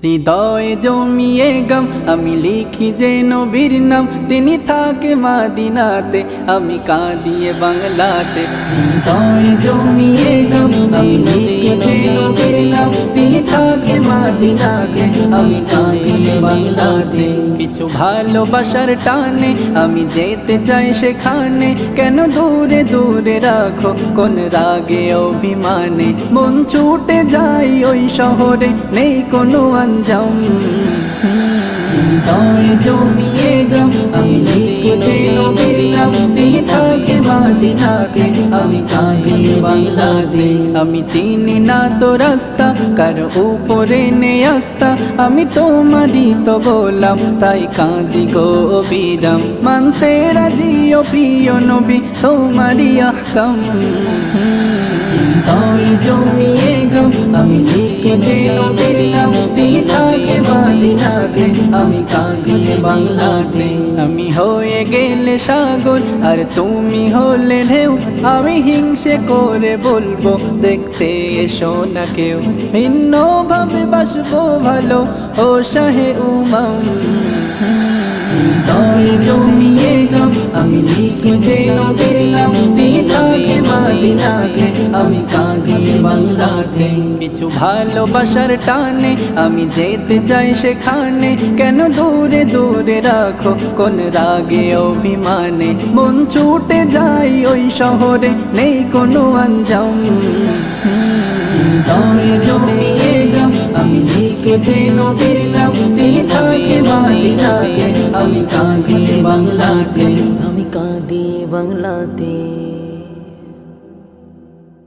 হৃদয়ে জমিয়ে গাম আমি লিখি যে নবীর নাম, তিনি থাকে মাদিনাতে, আমি কাঁদিয়ে বাংলাতে। হৃদয়ে জমিয়ে গাম আমি লিখি যে নবীর নাম, তিনি থাকে মাদিনাতে, আমি কাঁদিয়ে বাংলাতে। কিছু ভালোবাসার টানে আমি যেতে চাই সেখানে, কেন দূরে দূরে রাখো কোন রাগে অভিমানে। মন ছুটে যাই ওই শহরে, নেই কোনো আঞ্জাম। হৃদয়ে জমিয়ে গাম আমি লিখি যে নবীর নাম, তিনি থাকে মাদিনাতে, আমি কাঁদিয়ে বাংলাতে। আমি চিনি না তো রাস্তা, কার উপরে নেই আস্থা, আমি তোমারই তো গোলাম, তাই কাঁদি গো অবিরাম। মানতে রাজি ও প্রিয় নবী তোমারই আহকাম। হৃদয়ে জমিয়ে গাম আমি লিখি যে নবীর নাম, তিনি থাকে মাদিনাতে, আমি কাঁদিয়ে বাংলাতে। আমি হয়ে গেলে সাগর আর তুমি হলে ঢেউ, আমি হিংসে করে বলবো দেখতে এসো না কেউ। ভিন্ন ভাবে বাসবো ভালো ও শাহে উমাম। হৃদয়ে জমিয়ে গাম আমি লিখি যে নবীর নাম, তিনি থাকে মাদিনাতে, আমি কাঁদিয়ে বাংলাতে। কিছু ভালোবাসার টানে আমি যেতে চাই সেখানে, কেন দূরে দূরে রাখো কোন রাগে অভিমানে। মন ছুটে যাই ওই শহরে, নেই কোনো আঞ্জাম। হৃদয়ে জমিয়ে গাম আমি লিখি যে নবীর নাম, তিনি থাকে মাদিনাতে, আমি কাঁদিয়ে বাংলাতে, আমি কাঁদিয়ে বাংলাতে।